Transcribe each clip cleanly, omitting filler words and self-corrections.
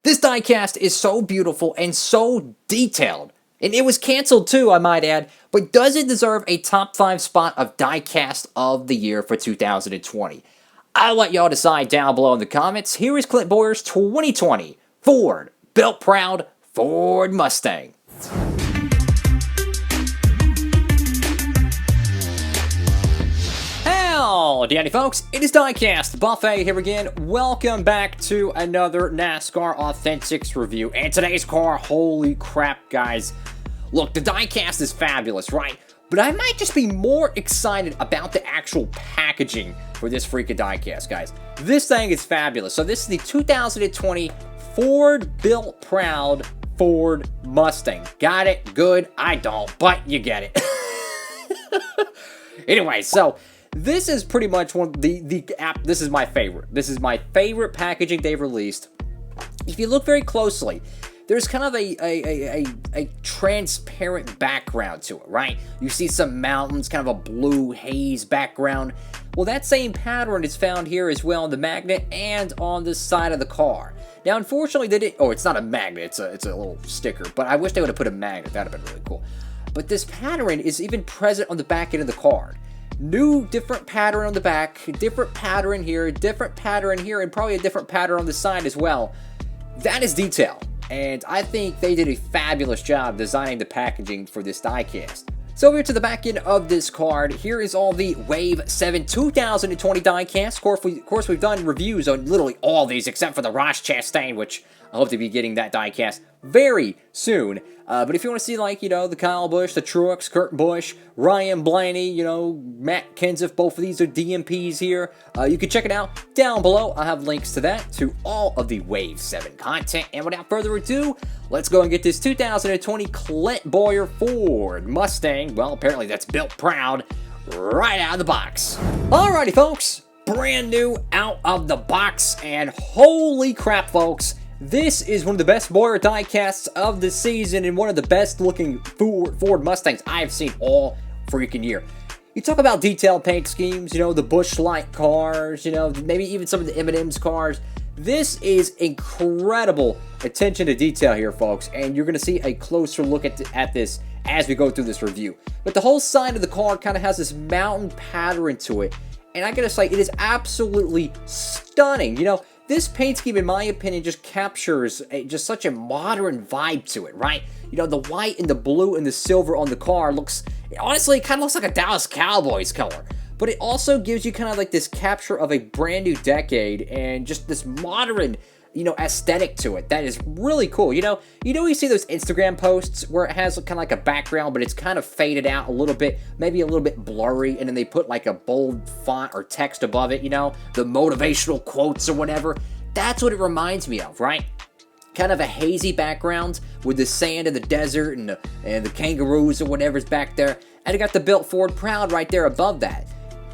This diecast is so beautiful and so detailed. And it was canceled too, I might add. But does it deserve a top 5 spot of diecast of the year for 2020? I'll let y'all decide down below in the comments. Here is Clint Bowyer's 2020 Ford Built Proud Ford Mustang. Howdy folks, it is Diecastbuffet here again. Welcome back to another NASCAR Authentics review. And today's car, holy crap guys. Look, the diecast is fabulous, right? But I might just be more excited about the actual packaging for this freaking diecast, guys. This thing is fabulous. So this is the 2020 Ford Built Proud Ford Mustang. Got it? Good? I don't, but you get it. Anyway, so this is pretty much one of this is my favorite. This is my favorite packaging they've released. If you look very closely, there's kind of a transparent background to it, right? You see some mountains, kind of a blue haze background. Well, that same pattern is found here as well on the magnet and on the side of the car. Now, unfortunately, they didn't. Oh, it's not a magnet. It's a little sticker. But I wish they would have put a magnet. That'd have been really cool. But this pattern is even present on the back end of the card. New, different pattern on the back, different pattern here, different pattern here, and probably a different pattern on the side as well. That is detail, and I think they did a fabulous job designing the packaging for this diecast. So here to the back end of this card, here is all the Wave 7 2020 diecast. Of course, we've done reviews on literally all these except for the Ross Chastain, which I hope to be getting that diecast very soon. But if you want to see, like, you know, the Kyle Busch, the TRUEX, Kurt Busch, Ryan Blaney, you know, Matt Kenseth, both of these are DMPs here. You can check it out down below. I'll have links to that, to all of the Wave 7 content. And without further ado, let's go and get this 2020 Clint Bowyer Ford Mustang. Well, apparently that's built proud right out of the box. Alrighty, folks. Brand new out of the box. And holy crap, folks. This is one of the best Bowyer diecasts of the season and one of the best looking Ford Mustangs I've seen all freaking year. You talk about detailed paint schemes, you know, the Busch-like cars, you know, maybe even some of the M&M's cars. This is incredible attention to detail here, folks, and you're going to see a closer look at this as we go through this review. But the whole side of the car kind of has this mountain pattern to it, and I gotta say, it is absolutely stunning. You know, this paint scheme, in my opinion, just captures just such a modern vibe to it, right? You know, the white and the blue and the silver on the car looks, honestly, it kind of looks like a Dallas Cowboys color. But it also gives you kind of like this capture of a brand new decade and just this modern, you know, aesthetic to it that is really cool. You know, you see those Instagram posts where it has kind of like a background, but it's kind of faded out a little bit, maybe a little bit blurry, and then they put like a bold font or text above it, you know, the motivational quotes or whatever. That's what it reminds me of, right? Kind of a hazy background with the sand and the desert and the kangaroos or whatever's back there. And it got the Built Ford Proud right there above that.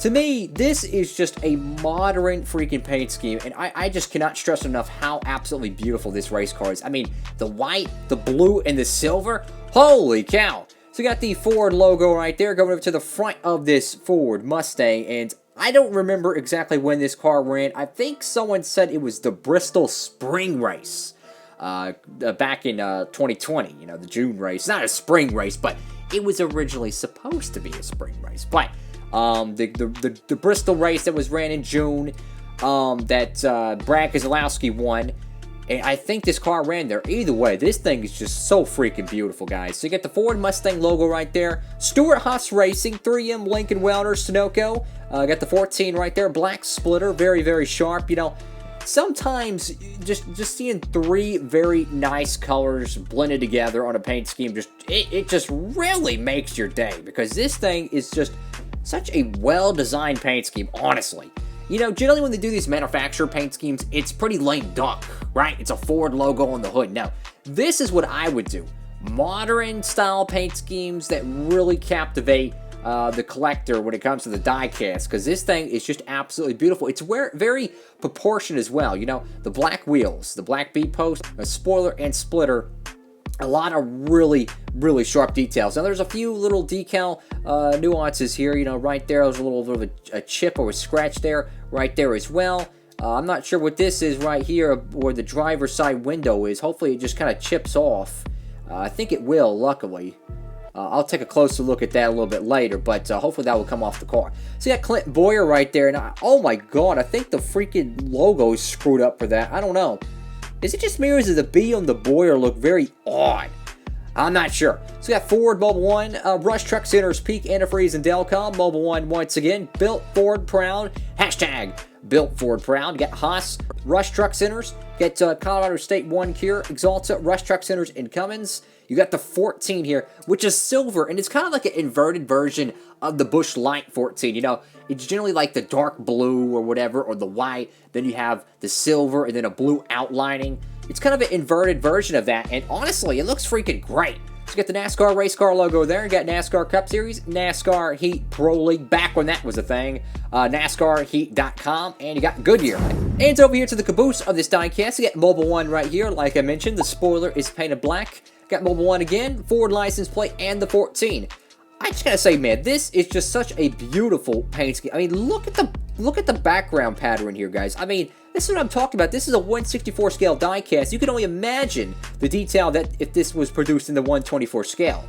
To me, this is just a modern freaking paint scheme, and I just cannot stress enough how absolutely beautiful this race car is. I mean, the white, the blue, and the silver, holy cow. So you got the Ford logo right there going over to the front of this Ford Mustang, and I don't remember exactly when this car ran. I think someone said it was the Bristol Spring Race back in 2020, you know, the June race. Not a spring race, but it was originally supposed to be a spring race, but the Bristol race that was ran in June, that Brad Keselowski won, and I think this car ran there. Either way, this thing is just so freaking beautiful, guys. So you get the Ford Mustang logo right there, Stewart-Haas Racing, 3M Lincoln Welder, Sunoco, got the 14 right there, black splitter, very, very sharp. You know, sometimes just seeing three very nice colors blended together on a paint scheme, it just really makes your day, because this thing is just such a well-designed paint scheme, honestly. You know, generally when they do these manufacturer paint schemes, it's pretty lame duck, right? It's a Ford logo on the hood. No, this is what I would do. Modern style paint schemes that really captivate the collector when it comes to the diecast, because this thing is just absolutely beautiful. It's very proportioned as well. You know, the black wheels, the black B-post, a spoiler and splitter, a lot of really sharp details. Now, there's a few little decal nuances here. You know, right there, there's a little bit of a chip or a scratch there, right there as well. I'm not sure what this is right here, where the driver's side window is. Hopefully it just kind of chips off. I think it will, luckily. I'll take a closer look at that a little bit later, but hopefully that will come off the car. So you got Clint Bowyer right there, and oh my god, I think the freaking logo is screwed up for that. I don't know. Is it just me, or does the B on the Bowyer look very odd? I'm not sure. So we got Ford, Mobile One, Rush Truck Centers, Peak, Antifreeze, and Delcom. Mobile One, once again, Built Ford Proud. Hashtag Built Ford Proud. You got Haas, Rush Truck Centers. Get Colorado State 1 Cure, Exalta, Rush Truck Centers, and Cummins. You got the 14 here, which is silver, and it's kind of like an inverted version of the Busch Light 14. You know, it's generally like the dark blue or whatever, or the white. Then you have the silver, and then a blue outlining. It's kind of an inverted version of that, and honestly, it looks freaking great. So you got the NASCAR race car logo there. You got NASCAR Cup Series, NASCAR Heat Pro League, back when that was a thing, NASCARheat.com, and you got Goodyear. And it's over here to the caboose of this diecast. You got Mobile One right here. Like I mentioned, the spoiler is painted black. Got Mobile One again, Ford license plate, and the 14. I just gotta say, man, this is just such a beautiful paint scheme. I mean, look at the background pattern here, guys. I mean, this is what I'm talking about. This is a 1/64 scale diecast. You can only imagine the detail that if this was produced in the 1/24 scale.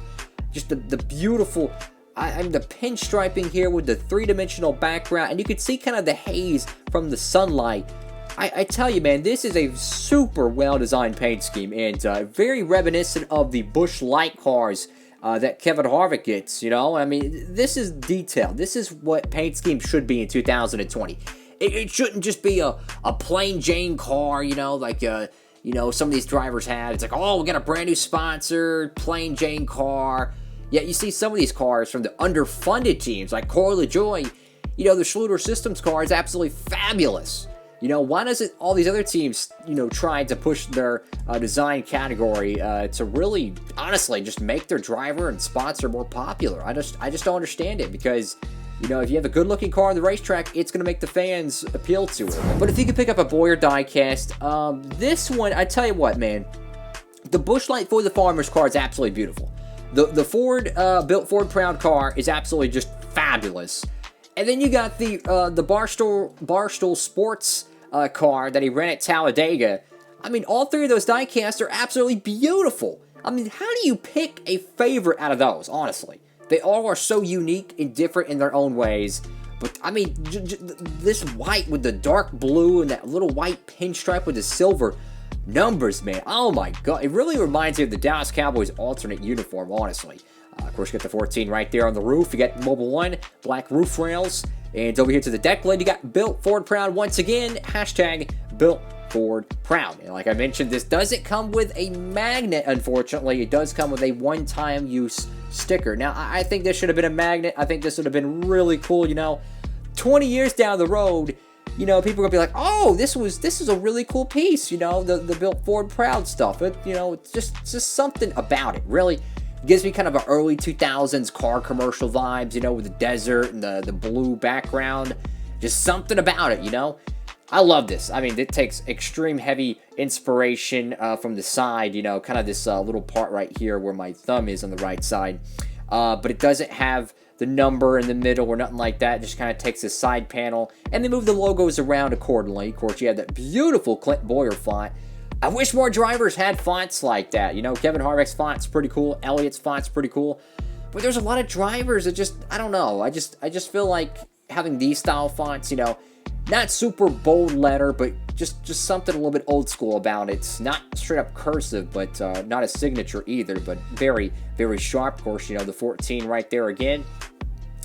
Just the beautiful, I mean, the pinstriping here with the three-dimensional background, and you can see kind of the haze from the sunlight. I tell you, man, this is a super well-designed paint scheme, and very reminiscent of the Busch Light cars that Kevin Harvick gets, you know? I mean, this is detail. This is what paint scheme should be in 2020. It shouldn't just be a plain Jane car, you know, like, you know, some of these drivers have. It's like, oh, we got a brand new sponsor, plain Jane car. Yet you see some of these cars from the underfunded teams, like Corey LaJoie, you know, the Schluter Systems car is absolutely fabulous. You know, why doesn't all these other teams, you know, try to push their design category to really, honestly, just make their driver and sponsor more popular? I just don't understand it, because, you know, if you have a good-looking car on the racetrack, it's going to make the fans appeal to it. But if you could pick up a Bowyer diecast, this one, I tell you what, man, the Busch Light for the Farmers car is absolutely beautiful. The Ford, Built Ford Proud car is absolutely just fabulous. And then you got the Barstool Sports car that he ran at Talladega. I mean, all three of those diecasts are absolutely beautiful. I mean, how do you pick a favorite out of those, honestly? They all are so unique and different in their own ways. But, I mean, this white with the dark blue and that little white pinstripe with the silver numbers, man. Oh, my God. It really reminds me of the Dallas Cowboys alternate uniform, honestly. Of course, you got the 14 right there on the roof. You got Mobile One, black roof rails. And over here to the deck lid, you got Built Ford Proud once again. Hashtag Built Ford Proud. And like I mentioned, this doesn't come with a magnet, unfortunately. It does come with a one-time use sticker. Now, I think this should have been a magnet. I think this would have been really cool, you know. 20 years down the road, you know, people are going to be like, oh, this is a really cool piece, you know, the Built Ford Proud stuff. It, you know, it's just something about it, really. Gives me kind of an early 2000s car commercial vibes, you know, with the desert and the blue background. Just something about it, you know. I love this. I mean, it takes extreme heavy inspiration from the side, you know, kind of this little part right here where my thumb is on the right side. But it doesn't have the number in the middle or nothing like that. It just kind of takes this side panel, and they move the logos around accordingly. Of course, you have that beautiful Clint Bowyer font. I wish more drivers had fonts like that. You know, Kevin Harvick's font's pretty cool. Elliott's font's pretty cool. But there's a lot of drivers that just, I don't know. I just feel like having these style fonts, you know, not super bold letter, but just something a little bit old school about it. It's not straight up cursive, but not a signature either, but very, very sharp. Of course, you know, the 14 right there again.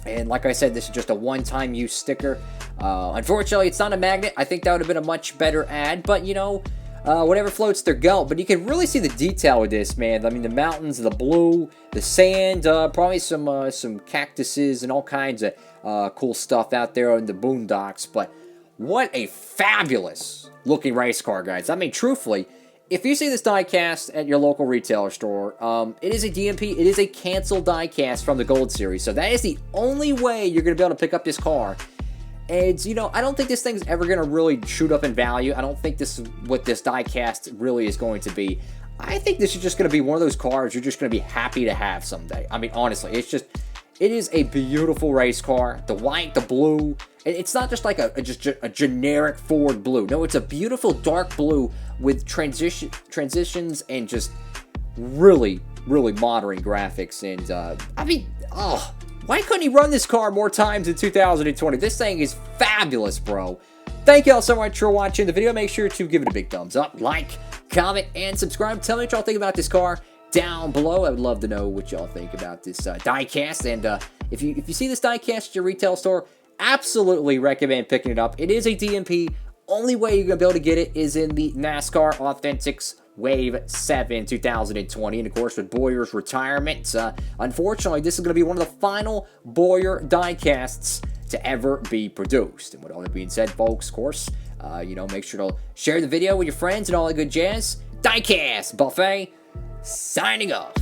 And like I said, this is just a one-time use sticker. Unfortunately, it's not a magnet. I think that would have been a much better ad, but, you know, whatever floats their goat. But you can really see the detail with this, man. I mean, the mountains, the blue, the sand, probably some cactuses and all kinds of cool stuff out there in the boondocks. But what a fabulous looking race car, guys. I mean, truthfully, if you see this diecast at your local retailer store, it is a DMP. It is a canceled diecast from the Gold Series. So that is the only way you're going to be able to pick up this car. And, you know, I don't think this thing's ever going to really shoot up in value. I don't think this is what this diecast really is going to be. I think this is just going to be one of those cars you're just going to be happy to have someday. I mean, honestly, it's just, It is a beautiful race car. The white, the blue. It's not just like a generic Ford blue. No, it's a beautiful dark blue with transitions and just really, really modern graphics. And, I mean, oh, why couldn't he run this car more times in 2020? This thing is fabulous, bro. Thank y'all so much for watching the video. Make sure to give it a big thumbs up, like, comment, and subscribe. Tell me what y'all think about this car down below. I would love to know what y'all think about this diecast. And if you see this diecast at your retail store, absolutely recommend picking it up. It is a DMP. Only way you're going to be able to get it is in the NASCAR Authentics Wave 7 2020. And of course, with Bowyer's retirement, unfortunately, this is going to be one of the final Bowyer diecasts to ever be produced. And with all that being said, folks, of course, make sure to share the video with your friends and all that good jazz. Diecastbuffet signing off.